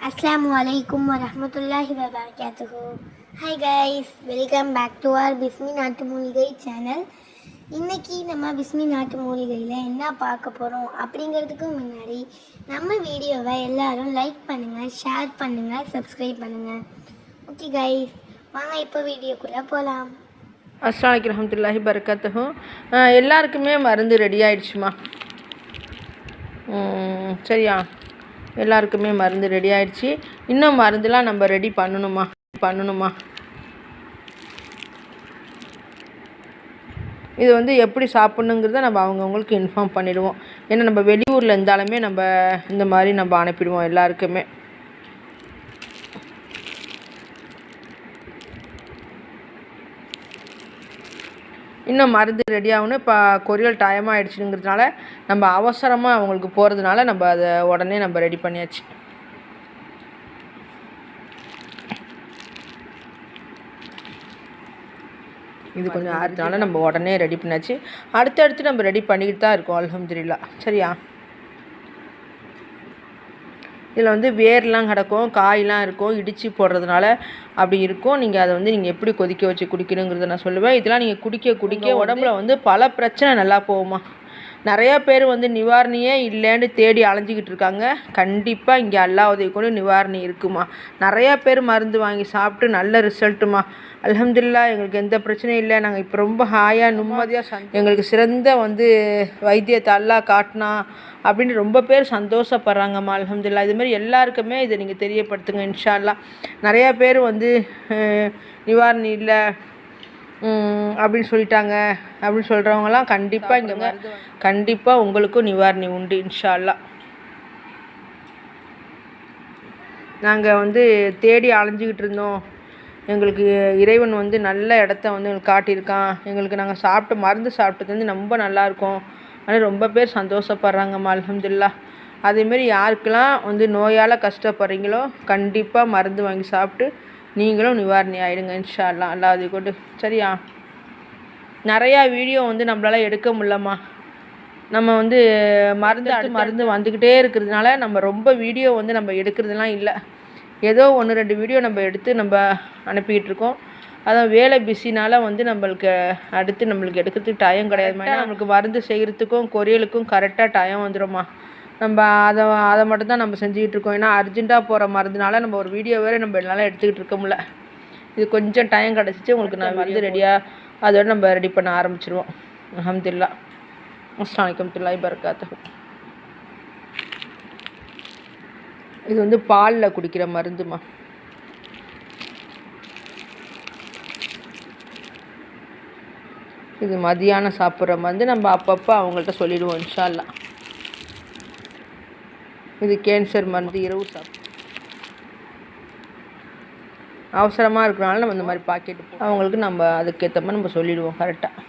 Assalamualaikum warahmatullahi wabarakatuh. Hi guys, welcome back to our Bismi நாட்டு மூலிகை channel. இன்றைக்கி நம்ம பிஸ்மி நாட்டு மூலிகையில் என்ன பார்க்க போகிறோம் அப்படிங்கிறதுக்கு முன்னாடி நம்ம வீடியோவை எல்லோரும் லைக் பண்ணுங்கள், ஷேர் பண்ணுங்கள், சப்ஸ்கிரைப் பண்ணுங்கள். ஓகே கைஸ், வாங்க இப்போ வீடியோக்குள்ளே போகலாம். அஸ்ஸலாமு வரஹ்மத்துல்லாஹி வபரகாத்துஹு. எல்லாருக்குமே மருந்து ரெடி ஆகிடுச்சுமா? சரியா? எல்லாருக்குமே மருந்து ரெடி ஆகிடுச்சு. இன்னும் மருந்துலாம் நம்ம ரெடி பண்ணணுமா. இது வந்து எப்படி சாப்பிட்ணுங்கிறத நம்ம அவங்கவுங்களுக்கு இன்ஃபார்ம் பண்ணிவிடுவோம். ஏன்னா நம்ம வெளியூரில் இருந்தாலுமே நம்ம இந்த மாதிரி நம்ம அனுப்பிடுவோம் எல்லாருக்குமே. இன்னும் மருந்து ரெடி ஆகணும். இப்போ கொரியல் டைம் ஆகிடுச்சுங்கிறதுனால நம்ம அவசரமாக அவங்களுக்கு போகிறதுனால நம்ம அதை உடனே நம்ம ரெடி பண்ணியாச்சு. இது கொஞ்சம் ஆறுனால நம்ம உடனே ரெடி பண்ணியாச்சு. அடுத்தடுத்து நம்ம ரெடி பண்ணிக்கிட்டு தான் இருக்கோம் அல்ஹம்துலில்லாஹ். சரியா? இதில் வந்து வேர்லாம் கிடக்கும், காயெலாம் இருக்கும், இடித்து போடுறதுனால அப்படி இருக்கும். நீங்கள் அதை வந்து நீங்கள் எப்படி கொதிக்க வச்சு குடிக்கணுங்கிறத நான் சொல்லுவேன். இதெல்லாம் நீங்கள் குடிக்க உடம்புல வந்து பல பிரச்சனை நல்லா போகுமா. நிறையா பேர் வந்து நிவாரணியே இல்லைன்னு தேடி அலைஞ்சிக்கிட்டு இருக்காங்க. கண்டிப்பாக இங்கே அல்லாஹ் உதவி கொண்டு நிவாரணி இருக்குமா. நிறையா பேர் மருந்து வாங்கி சாப்பிட்டு நல்ல ரிசல்ட்டுமா. அல்ஹம்துலில்லாஹ், எங்களுக்கு எந்த பிரச்சனையும் இல்லை. நாங்கள் இப்போ ரொம்ப ஹாயாக நிம்மதியாக எங்களுக்கு சிறந்த வந்து வைத்தியத்தை அல்லாஹ் காட்டினா அப்படின்னு ரொம்ப பேர் சந்தோஷப்படுறாங்கம்மா. அல்ஹம்துலில்லாஹ். இதுமாதிரி எல்லாருக்குமே இதை நீங்கள் தெரியப்படுத்துங்க இன்ஷா அல்லாஹ். நிறையா பேர் வந்து நிவாரணி இல்லை அப்படின்னு சொல்லிட்டாங்க அப்படின்னு சொல்கிறவங்களாம் கண்டிப்பாக இங்கே கண்டிப்பாக உங்களுக்கும் நிவாரணி உண்டு இன்ஷா அல்லாஹ். நாங்கள் வந்து தேடி அலைஞ்சிக்கிட்டு இருந்தோம். எங்களுக்கு இறைவன் வந்து நல்ல இடத்த வந்து எங்களுக்கு காட்டியிருக்கான். எங்களுக்கு நாங்கள் மருந்து சாப்பிட்டது வந்து ரொம்ப நல்லாயிருக்கும். ஆனால் ரொம்ப பேர் சந்தோஷப்படுறாங்கம்மா அல்ஹம்துலில்லாஹ். அதேமாரி யாருக்கெல்லாம் வந்து நோயால் கஷ்டப்படுறீங்களோ கண்டிப்பாக மருந்து வாங்கி சாப்பிட்டு நீங்களும் நிவாரணி ஆகிடுங்க இன்ஷா அல்லாஹ். அல்லாஹ் கொண்டு. சரியா? நிறையா வீடியோ வந்து நம்மளால் எடுக்க முடியலம்மா. நம்ம வந்து மருந்து வந்துக்கிட்டே இருக்கிறதுனால நம்ம ரொம்ப வீடியோ வந்து நம்ம எடுக்கிறதுலாம் இல்லை. ஏதோ 1-2 வீடியோ நம்ம எடுத்து நம்ம அனுப்பிக்கிட்டு இருக்கோம். அதான் வேலை பிஸினால் வந்து நம்மளுக்கு எடுக்கிறதுக்கு டைம் கிடையாது. நம்மளுக்கு மருந்து செய்கிறதுக்கும் கொரியலுக்கும் கரெக்டாக டைம் வந்துடும்மா. நம்ம அதை மட்டும்தான் நம்ம செஞ்சுக்கிட்டு இருக்கோம். ஏன்னா அர்ஜெண்ட்டாக போகிற மருந்துனால நம்ம ஒரு வீடியோ வேறு நம்ம என்னால் எடுத்துக்கிட்டு இருக்க முடியல. இது கொஞ்சம் டைம் கிடச்சிச்சு உங்களுக்கு. நான் வந்து ரெடியாக அதோடு நம்ம ரெடி பண்ண ஆரம்பிச்சிருவோம். அல்ஹம்துலில்லாஹ். அஸ்ஸலாமு அலைக்கும் வரஹ்மத்துல்லாஹி வபரகாத்துஹு. இது வந்து பாலில் குடிக்கிற மருந்துமா. இது மதியானம் சாப்பிட்ற மருந்து. நம்ம அப்பப்போ அவங்கள்ட்ட சொல்லிடுவோம் இன்ஷா அல்லாஹ். இது கேன்சர் மருந்து இரவு அவசரமாக இருக்கிறனால நம்ம இந்த மாதிரி பாக்கெட்டு அவங்களுக்கு நம்ம அதுக்கேற்ற மாதிரி நம்ம சொல்லிடுவோம் கரெக்டாக.